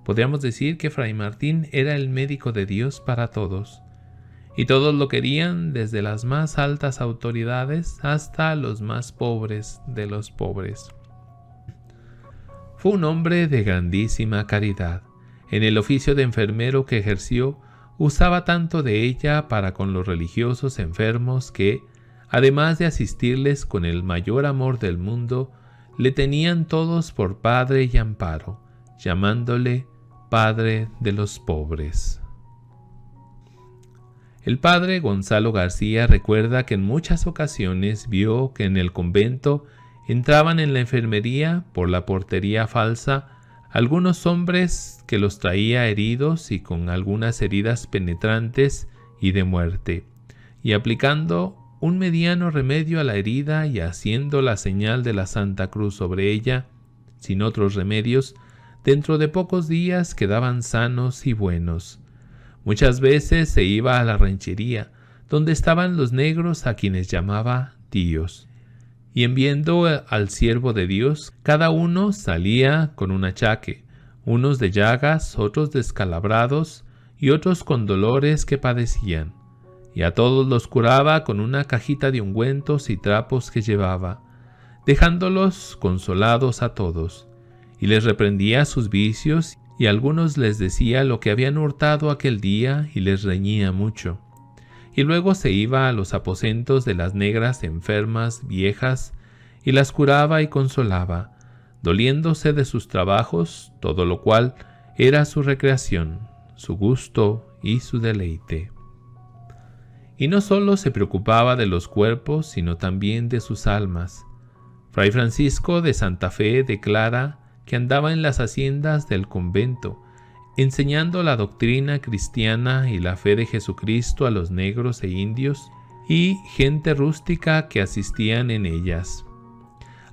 Podríamos decir que Fray Martín era el médico de Dios para todos, y todos lo querían, desde las más altas autoridades hasta los más pobres de los pobres. Fue un hombre de grandísima caridad. En el oficio de enfermero que ejerció, usaba tanto de ella para con los religiosos enfermos que, además de asistirles con el mayor amor del mundo, le tenían todos por padre y amparo, llamándole Padre de los pobres. El padre Gonzalo García recuerda que en muchas ocasiones vio que en el convento entraban en la enfermería por la portería falsa algunos hombres que los traía heridos y con algunas heridas penetrantes y de muerte, y aplicando un mediano remedio a la herida y haciendo la señal de la Santa Cruz sobre ella, sin otros remedios, dentro de pocos días quedaban sanos y buenos. Muchas veces se iba a la ranchería, donde estaban los negros a quienes llamaba tíos, y en viendo al siervo de Dios, cada uno salía con un achaque, unos de llagas, otros descalabrados y otros con dolores que padecían, y a todos los curaba con una cajita de ungüentos y trapos que llevaba, dejándolos consolados a todos, y les reprendía sus vicios, y a algunos les decía lo que habían hurtado aquel día y les reñía mucho. Y luego se iba a los aposentos de las negras enfermas viejas y las curaba y consolaba, doliéndose de sus trabajos, todo lo cual era su recreación, su gusto y su deleite. Y no solo se preocupaba de los cuerpos, sino también de sus almas. Fray Francisco de Santa Fe declara que andaba en las haciendas del convento, enseñando la doctrina cristiana y la fe de Jesucristo a los negros e indios y gente rústica que asistían en ellas.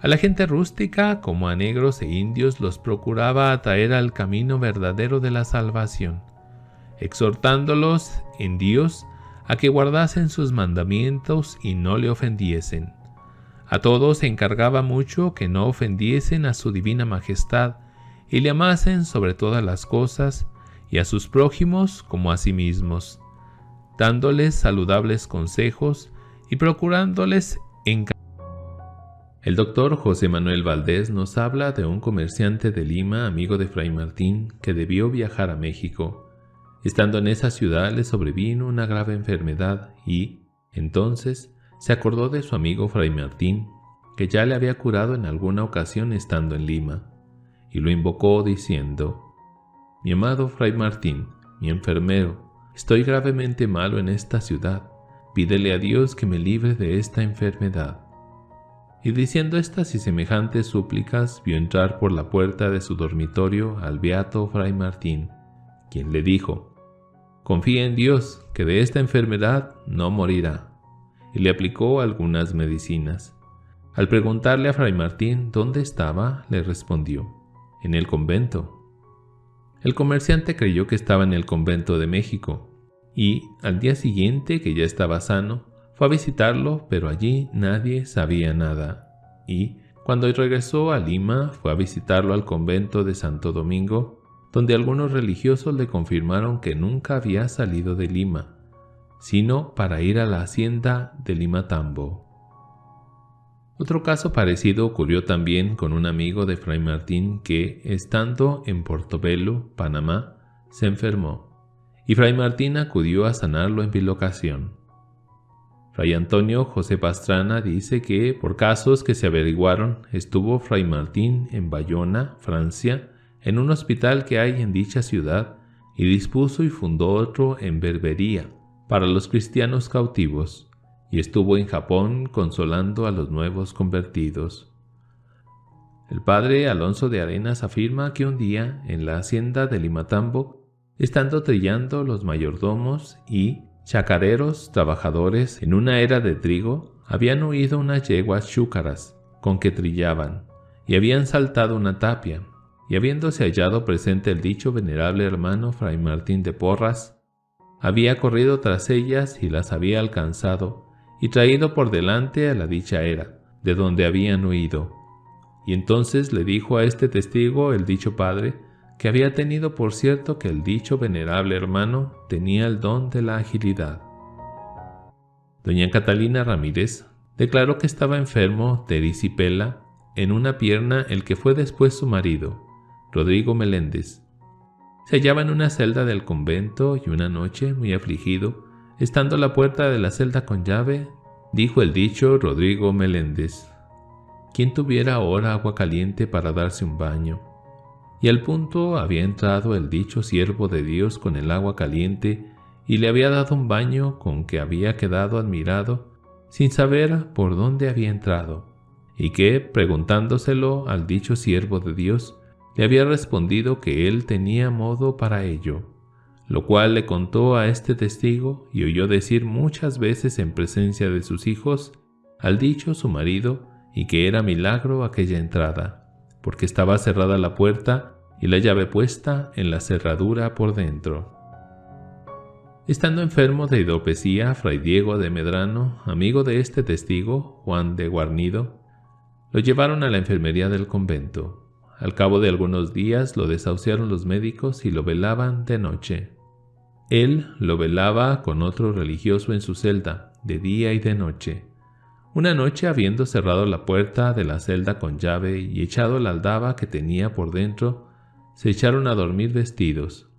A la gente rústica, como a negros e indios, los procuraba atraer al camino verdadero de la salvación, exhortándolos en Dios a que guardasen sus mandamientos y no le ofendiesen. A todos se encargaba mucho que no ofendiesen a su divina majestad y le amasen sobre todas las cosas, y a sus prójimos como a sí mismos, dándoles saludables consejos y procurándoles El doctor José Manuel Valdés nos habla de un comerciante de Lima, amigo de Fray Martín, que debió viajar a México. Estando en esa ciudad le sobrevino una grave enfermedad y, entonces, se acordó de su amigo Fray Martín, que ya le había curado en alguna ocasión estando en Lima, y lo invocó diciendo: «Mi amado Fray Martín, mi enfermero, estoy gravemente malo en esta ciudad, pídele a Dios que me libre de esta enfermedad». Y diciendo estas y semejantes súplicas, vio entrar por la puerta de su dormitorio al beato Fray Martín, quien le dijo: «Confía en Dios, que de esta enfermedad no morirá», y le aplicó algunas medicinas. Al preguntarle a Fray Martín dónde estaba, le respondió: «En el convento». El comerciante creyó que estaba en el convento de México, y al día siguiente, que ya estaba sano, fue a visitarlo, pero allí nadie sabía nada, y cuando regresó a Lima fue a visitarlo al convento de Santo Domingo, donde algunos religiosos le confirmaron que nunca había salido de Lima, sino para ir a la hacienda de Limatambo. Otro caso parecido ocurrió también con un amigo de Fray Martín que, estando en Portobelo, Panamá, se enfermó, y Fray Martín acudió a sanarlo en bilocación. Fray Antonio José Pastrana dice que, por casos que se averiguaron, estuvo Fray Martín en Bayona, Francia, en un hospital que hay en dicha ciudad, y dispuso y fundó otro en Berbería, para los cristianos cautivos, y estuvo en Japón consolando a los nuevos convertidos. El padre Alonso de Arenas afirma que un día, en la hacienda de Limatambo, estando trillando los mayordomos y chacareros trabajadores en una era de trigo, habían huido unas yeguas chúcaras con que trillaban, y habían saltado una tapia, y habiéndose hallado presente el dicho venerable hermano Fray Martín de Porras, había corrido tras ellas y las había alcanzado, y traído por delante a la dicha era, de donde habían huido. Y entonces le dijo a este testigo el dicho padre, que había tenido por cierto que el dicho venerable hermano tenía el don de la agilidad. Doña Catalina Ramírez declaró que estaba enfermo de erisipela en una pierna el que fue después su marido, Rodrigo Meléndez. Se hallaba en una celda del convento y una noche, muy afligido, estando a la puerta de la celda con llave, dijo el dicho Rodrigo Meléndez: «¿Quién tuviera ahora agua caliente para darse un baño?». Y al punto había entrado el dicho siervo de Dios con el agua caliente y le había dado un baño con que había quedado admirado, sin saber por dónde había entrado, y que, preguntándoselo al dicho siervo de Dios, le había respondido que él tenía modo para ello, lo cual le contó a este testigo y oyó decir muchas veces en presencia de sus hijos al dicho su marido, y que era milagro aquella entrada, porque estaba cerrada la puerta y la llave puesta en la cerradura por dentro. Estando enfermo de hidropesía, Fray Diego de Medrano, amigo de este testigo, Juan de Guarnido, lo llevaron a la enfermería del convento. Al cabo de algunos días lo desahuciaron los médicos y lo velaban de noche. Él lo velaba con otro religioso en su celda, de día y de noche. Una noche, habiendo cerrado la puerta de la celda con llave y echado la aldaba que tenía por dentro, se echaron a dormir vestidos.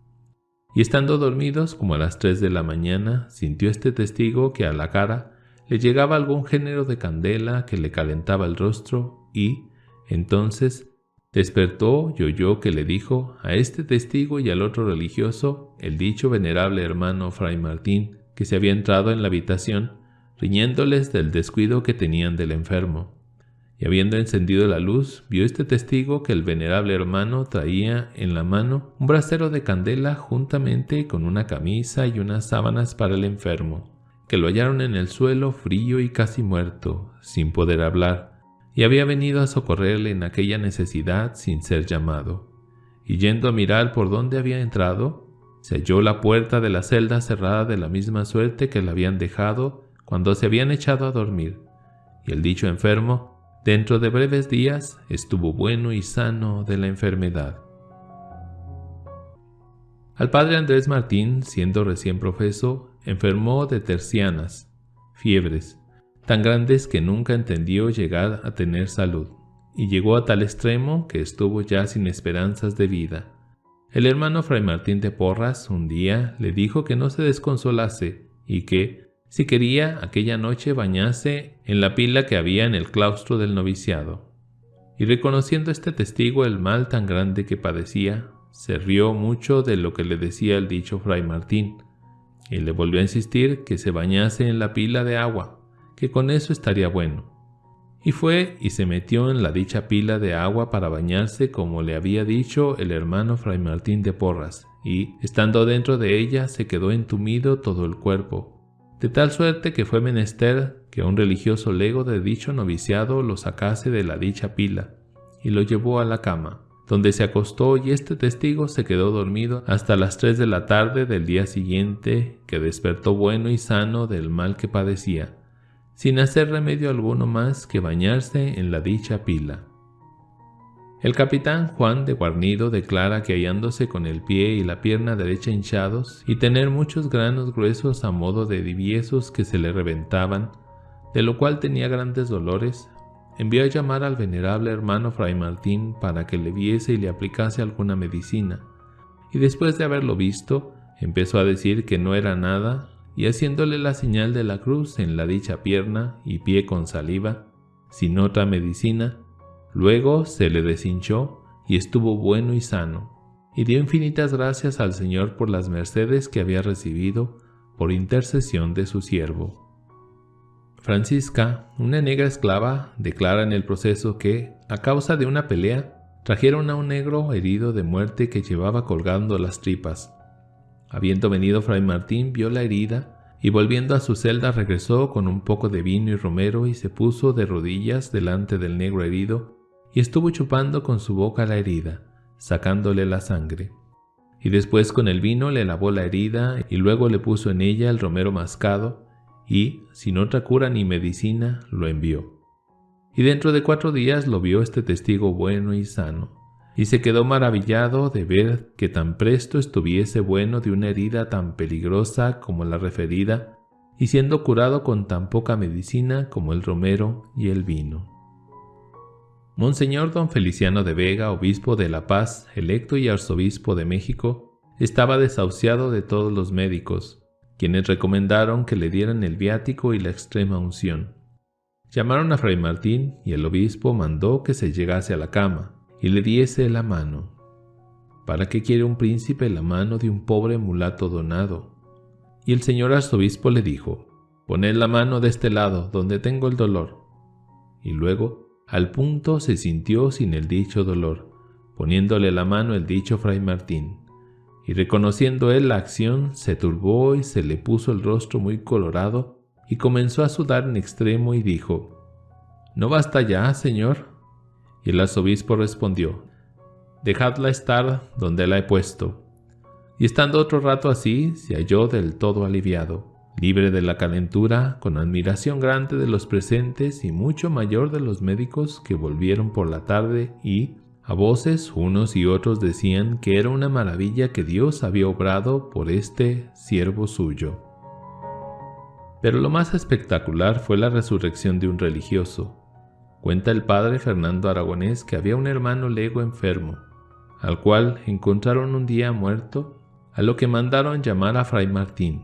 Y estando dormidos como a las 3 de la mañana, sintió este testigo que a la cara le llegaba algún género de candela que le calentaba el rostro y, entonces, despertó y oyó que le dijo a este testigo y al otro religioso el dicho venerable hermano Fray Martín, que se había entrado en la habitación, riñéndoles del descuido que tenían del enfermo. Y habiendo encendido la luz, vio este testigo que el venerable hermano traía en la mano un brasero de candela juntamente con una camisa y unas sábanas para el enfermo, que lo hallaron en el suelo frío y casi muerto, sin poder hablar, y había venido a socorrerle en aquella necesidad sin ser llamado. Y yendo a mirar por dónde había entrado, se halló la puerta de la celda cerrada de la misma suerte que la habían dejado cuando se habían echado a dormir, y el dicho enfermo, dentro de breves días, estuvo bueno y sano de la enfermedad. Al padre Andrés Martín, siendo recién profeso, enfermó de tercianas, fiebres, tan grandes que nunca entendió llegar a tener salud, y llegó a tal extremo que estuvo ya sin esperanzas de vida. El hermano Fray Martín de Porras un día le dijo que no se desconsolase y que, si quería, aquella noche bañase en la pila que había en el claustro del noviciado. Y reconociendo este testigo el mal tan grande que padecía, se rió mucho de lo que le decía el dicho Fray Martín, y le volvió a insistir que se bañase en la pila de agua, que con eso estaría bueno. Y fue y se metió en la dicha pila de agua para bañarse como le había dicho el hermano Fray Martín de Porras, y, estando dentro de ella, se quedó entumido todo el cuerpo, de tal suerte que fue menester que un religioso lego de dicho noviciado lo sacase de la dicha pila, y lo llevó a la cama, donde se acostó, y este testigo se quedó dormido hasta las 3 de la tarde del día siguiente, que despertó bueno y sano del mal que padecía, sin hacer remedio alguno más que bañarse en la dicha pila. El capitán Juan de Guarnido declara que hallándose con el pie y la pierna derecha hinchados y tener muchos granos gruesos a modo de diviezos que se le reventaban, de lo cual tenía grandes dolores, envió a llamar al venerable hermano Fray Martín para que le viese y le aplicase alguna medicina, y después de haberlo visto, empezó a decir que no era nada, y haciéndole la señal de la cruz en la dicha pierna y pie con saliva, sin otra medicina, luego se le deshinchó y estuvo bueno y sano, y dio infinitas gracias al Señor por las mercedes que había recibido por intercesión de su siervo. Francisca, una negra esclava, declara en el proceso que, a causa de una pelea, trajeron a un negro herido de muerte que llevaba colgando las tripas. Habiendo venido Fray Martín, vio la herida, y volviendo a su celda regresó con un poco de vino y romero y se puso de rodillas delante del negro herido, y estuvo chupando con su boca la herida, sacándole la sangre. Y después con el vino le lavó la herida y luego le puso en ella el romero mascado y, sin otra cura ni medicina, lo envió. Y dentro de 4 días lo vio este testigo bueno y sano, y se quedó maravillado de ver que tan presto estuviese bueno de una herida tan peligrosa como la referida, y siendo curado con tan poca medicina como el romero y el vino. Monseñor don Feliciano de Vega, obispo de La Paz, electo y arzobispo de México, estaba desahuciado de todos los médicos, quienes recomendaron que le dieran el viático y la extrema unción. Llamaron a Fray Martín y el obispo mandó que se llegase a la cama y le diese la mano. ¿Para qué quiere un príncipe la mano de un pobre mulato donado? Y el señor arzobispo le dijo: poned la mano de este lado, donde tengo el dolor. Y luego, al punto se sintió sin el dicho dolor, poniéndole la mano el dicho Fray Martín. Y reconociendo él la acción, se turbó y se le puso el rostro muy colorado y comenzó a sudar en extremo y dijo: ¿no basta ya, señor? Y el arzobispo respondió: dejadla estar donde la he puesto. Y estando otro rato así, se halló del todo aliviado, libre de la calentura, con admiración grande de los presentes y mucho mayor de los médicos que volvieron por la tarde y, a voces, unos y otros decían que era una maravilla que Dios había obrado por este siervo suyo. Pero lo más espectacular fue la resurrección de un religioso. Cuenta el padre Fernando Aragonés que había un hermano lego enfermo, al cual encontraron un día muerto, a lo que mandaron llamar a Fray Martín,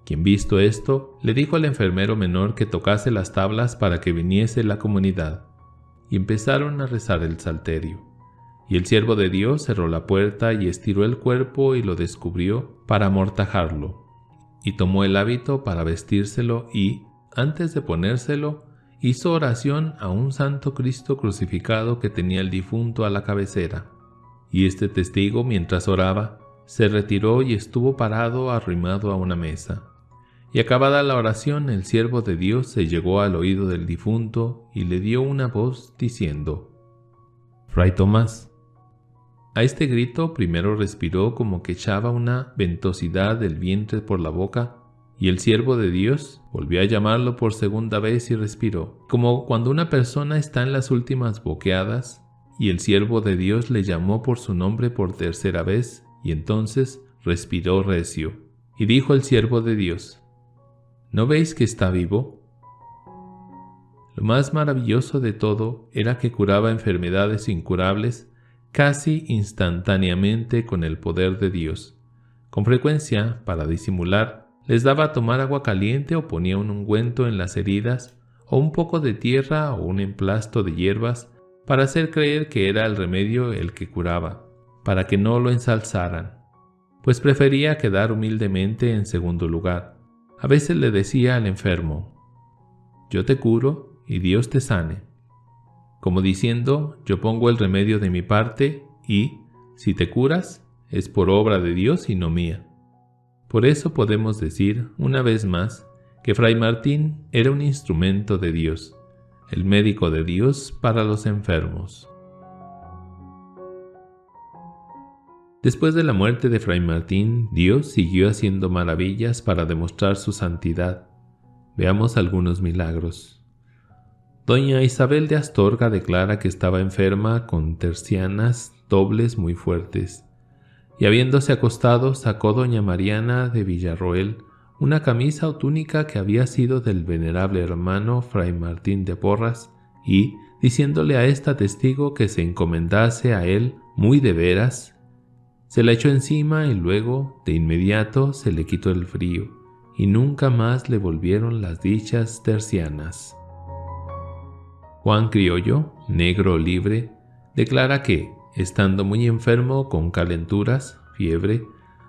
quien visto esto, le dijo al enfermero menor que tocase las tablas para que viniese la comunidad, y empezaron a rezar el salterio. Y el siervo de Dios cerró la puerta y estiró el cuerpo y lo descubrió para amortajarlo, y tomó el hábito para vestírselo y, antes de ponérselo, hizo oración a un santo Cristo crucificado que tenía el difunto a la cabecera. Y este testigo, mientras oraba, se retiró y estuvo parado arrimado a una mesa. Y acabada la oración, el siervo de Dios se llegó al oído del difunto y le dio una voz diciendo: Fray Tomás. A este grito primero respiró como que echaba una ventosidad del vientre por la boca, y el siervo de Dios volvió a llamarlo por segunda vez y respiró, como cuando una persona está en las últimas boqueadas, y el siervo de Dios le llamó por su nombre por tercera vez, y entonces respiró recio. Y dijo el siervo de Dios: ¿no veis que está vivo? Lo más maravilloso de todo era que curaba enfermedades incurables casi instantáneamente con el poder de Dios. Con frecuencia, para disimular, les daba a tomar agua caliente o ponía un ungüento en las heridas, o un poco de tierra o un emplasto de hierbas, para hacer creer que era el remedio el que curaba, para que no lo ensalzaran, pues prefería quedar humildemente en segundo lugar. A veces le decía al enfermo: yo te curo y Dios te sane, como diciendo: yo pongo el remedio de mi parte y, si te curas, es por obra de Dios y no mía. Por eso podemos decir, una vez más, que Fray Martín era un instrumento de Dios, el médico de Dios para los enfermos. Después de la muerte de Fray Martín, Dios siguió haciendo maravillas para demostrar su santidad. Veamos algunos milagros. Doña Isabel de Astorga declara que estaba enferma con tercianas dobles muy fuertes, y habiéndose acostado sacó doña Mariana de Villarroel una camisa o túnica que había sido del venerable hermano Fray Martín de Porras, y, diciéndole a esta testigo que se encomendase a él muy de veras, se la echó encima y luego, de inmediato, se le quitó el frío, y nunca más le volvieron las dichas tercianas. Juan Criollo, negro libre, declara que, estando muy enfermo con calenturas, fiebre,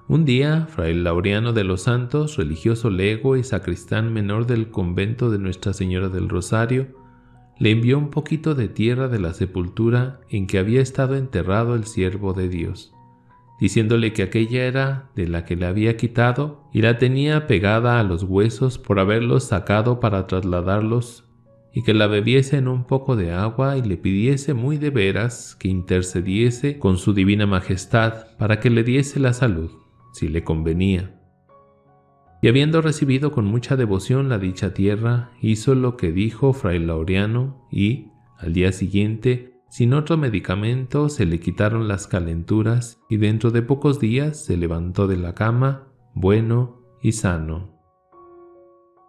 un día Fray Laureano de los Santos, religioso lego y sacristán menor del convento de Nuestra Señora del Rosario, le envió un poquito de tierra de la sepultura en que había estado enterrado el siervo de Dios, diciéndole que aquella era de la que le había quitado y la tenía pegada a los huesos por haberlos sacado para trasladarlos, y que la bebiese en un poco de agua y le pidiese muy de veras que intercediese con su divina majestad para que le diese la salud, si le convenía. Y habiendo recibido con mucha devoción la dicha tierra, hizo lo que dijo Fray Laureano y, al día siguiente, Sin otro medicamento se le quitaron las calenturas y dentro de pocos días se levantó de la cama, bueno y sano.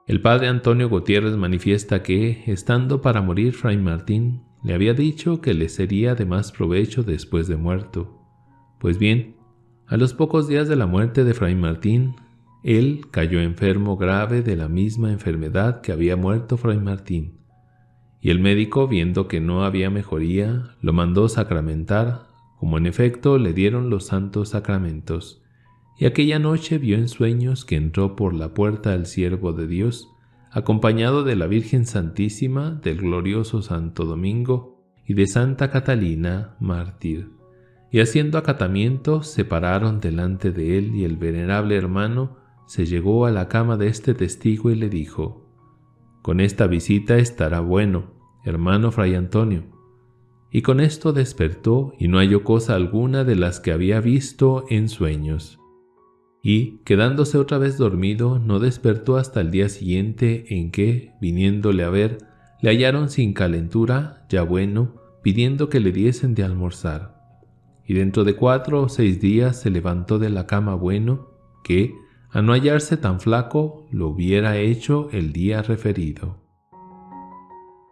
El padre Antonio Gutiérrez manifiesta que, estando para morir Fray Martín, le había dicho que le sería de más provecho después de muerto. Pues bien, a los pocos días de la muerte de Fray Martín, él cayó enfermo grave de la misma enfermedad que había muerto Fray Martín, y el médico, viendo que no había mejoría, lo mandó sacramentar, como en efecto le dieron los santos sacramentos, y aquella noche vio en sueños que entró por la puerta el siervo de Dios, acompañado de la Virgen Santísima, del glorioso Santo Domingo y de Santa Catalina, mártir. Y haciendo acatamiento, se pararon delante de él y el venerable hermano se llegó a la cama de este testigo y le dijo: «Con esta visita estará bueno, hermano Fray Antonio». Y con esto despertó y no halló cosa alguna de las que había visto en sueños. Y, quedándose otra vez dormido, no despertó hasta el día siguiente, en que, viniéndole a ver, le hallaron sin calentura, ya bueno, pidiendo que le diesen de almorzar. Y dentro de 4 o 6 días se levantó de la cama bueno, que, a no hallarse tan flaco, lo hubiera hecho el día referido.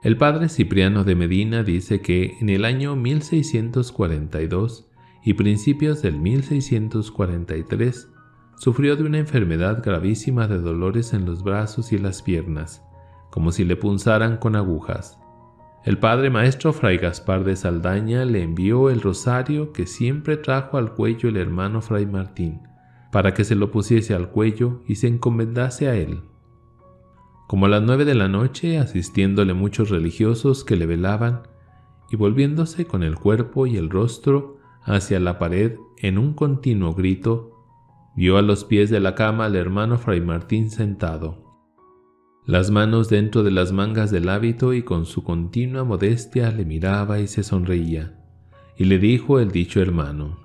El padre Cipriano de Medina dice que en el año 1642 y principios del 1643 sufrió de una enfermedad gravísima de dolores en los brazos y las piernas, como si le punzaran con agujas. El padre maestro Fray Gaspar de Saldaña le envió el rosario que siempre trajo al cuello el hermano Fray Martín, para que se lo pusiese al cuello y se encomendase a él. Como a las 9 de la noche, asistiéndole muchos religiosos que le velaban, y volviéndose con el cuerpo y el rostro hacia la pared en un continuo grito, vio a los pies de la cama al hermano Fray Martín sentado, las manos dentro de las mangas del hábito, y con su continua modestia le miraba y se sonreía. Y le dijo el dicho hermano: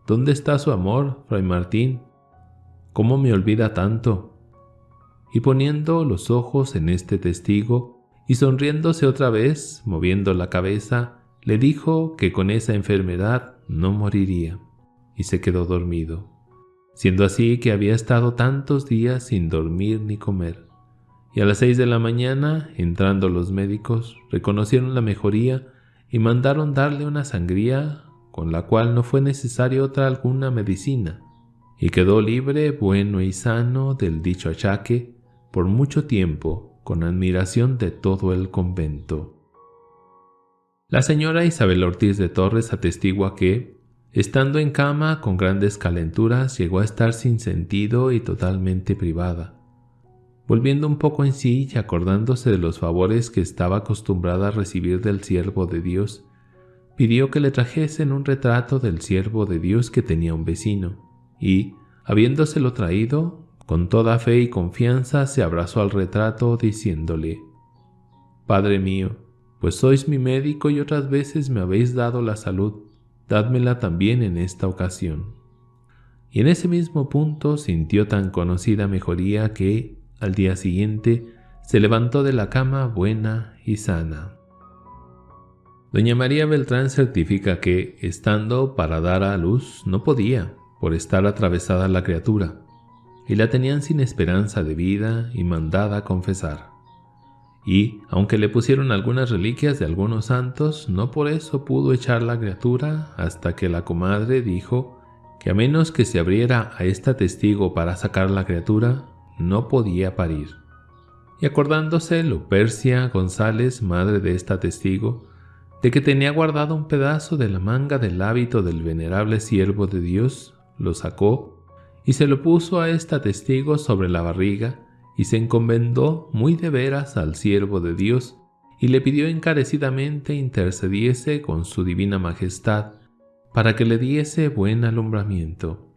«¿Dónde está su amor, Fray Martín? ¿Cómo me olvida tanto?». Y poniendo los ojos en este testigo y sonriéndose otra vez, moviendo la cabeza, le dijo que con esa enfermedad no moriría, y se quedó dormido, siendo así que había estado tantos días sin dormir ni comer. Y a las 6 de la mañana, entrando los médicos, reconocieron la mejoría y mandaron darle una sangría, con la cual no fue necesaria otra alguna medicina, y quedó libre, bueno y sano del dicho achaque por mucho tiempo, con admiración de todo el convento. La señora Isabel Ortiz de Torres atestigua que, estando en cama con grandes calenturas, llegó a estar sin sentido y totalmente privada. Volviendo un poco en sí y acordándose de los favores que estaba acostumbrada a recibir del siervo de Dios, pidió que le trajesen un retrato del siervo de Dios que tenía un vecino, y, habiéndoselo traído, con toda fe y confianza se abrazó al retrato diciéndole: «Padre mío, pues sois mi médico y otras veces me habéis dado la salud, dádmela también en esta ocasión». Y en ese mismo punto sintió tan conocida mejoría que, al día siguiente, se levantó de la cama buena y sana. Doña María Beltrán certifica que, estando para dar a luz, no podía, por estar atravesada la criatura, y la tenían sin esperanza de vida y mandada a confesar. Y, aunque le pusieron algunas reliquias de algunos santos, no por eso pudo echar la criatura hasta que la comadre dijo que a menos que se abriera a esta testigo para sacar la criatura, no podía parir. Y acordándose Lupercia González, madre de esta testigo, de que tenía guardado un pedazo de la manga del hábito del venerable siervo de Dios, lo sacó y se lo puso a esta testigo sobre la barriga, y se encomendó muy de veras al siervo de Dios, y le pidió encarecidamente intercediese con su divina majestad para que le diese buen alumbramiento.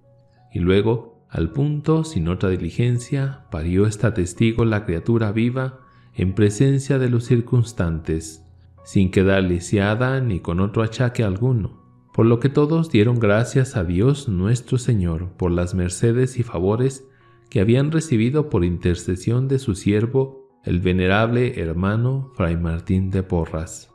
Y luego, al punto, sin otra diligencia, parió esta testigo la criatura viva en presencia de los circunstantes, sin quedar lisiada ni con otro achaque alguno, por lo que todos dieron gracias a Dios nuestro Señor por las mercedes y favores que habían recibido por intercesión de su siervo, el venerable hermano Fray Martín de Porras.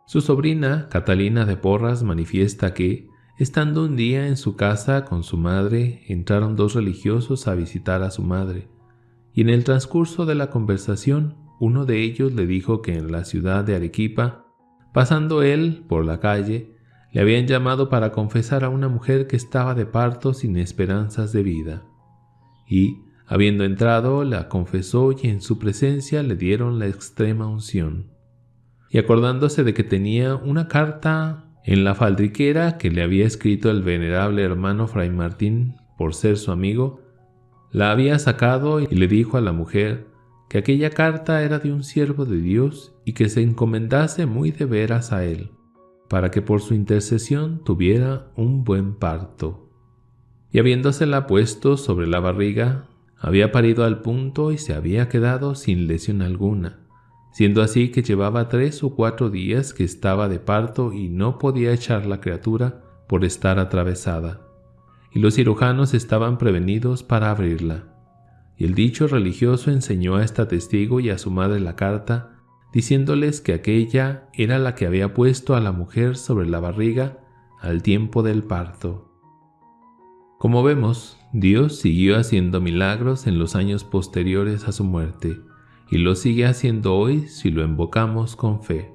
Su sobrina, Catalina de Porras, manifiesta que, estando un día en su casa con su madre, entraron dos religiosos a visitar a su madre, y en el transcurso de la conversación, uno de ellos le dijo que en la ciudad de Arequipa, pasando él por la calle, le habían llamado para confesar a una mujer que estaba de parto sin esperanzas de vida. Y, habiendo entrado, la confesó y en su presencia le dieron la extrema unción. Y acordándose de que tenía una carta en la faldriquera que le había escrito el venerable hermano Fray Martín por ser su amigo, la había sacado y le dijo a la mujer que aquella carta era de un siervo de Dios y que se encomendase muy de veras a él, para que por su intercesión tuviera un buen parto. Y habiéndosela puesto sobre la barriga, había parido al punto y se había quedado sin lesión alguna, siendo así que llevaba 3 o 4 días que estaba de parto y no podía echar la criatura por estar atravesada, y los cirujanos estaban prevenidos para abrirla. Y el dicho religioso enseñó a esta testigo y a su madre la carta, diciéndoles que aquella era la que había puesto a la mujer sobre la barriga al tiempo del parto. Como vemos, Dios siguió haciendo milagros en los años posteriores a su muerte, y lo sigue haciendo hoy si lo invocamos con fe.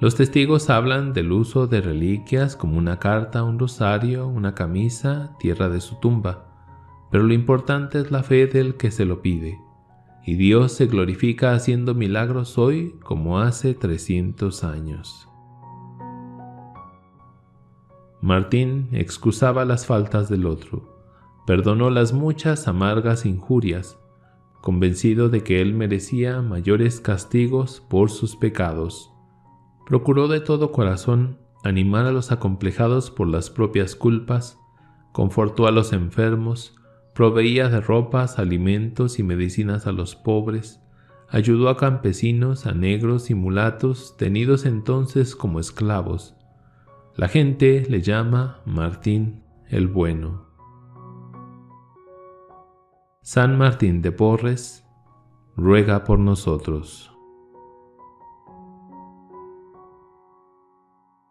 Los testigos hablan del uso de reliquias como una carta, un rosario, una camisa, tierra de su tumba, pero lo importante es la fe del que se lo pide, y Dios se glorifica haciendo milagros hoy como hace 300 años. Martín excusaba las faltas del otro, perdonó las muchas amargas injurias, convencido de que él merecía mayores castigos por sus pecados. Procuró de todo corazón animar a los acomplejados por las propias culpas, confortó a los enfermos, proveía de ropas, alimentos y medicinas a los pobres, ayudó a campesinos, a negros y mulatos tenidos entonces como esclavos. La gente le llama Martín el Bueno. San Martín de Porres ruega por nosotros.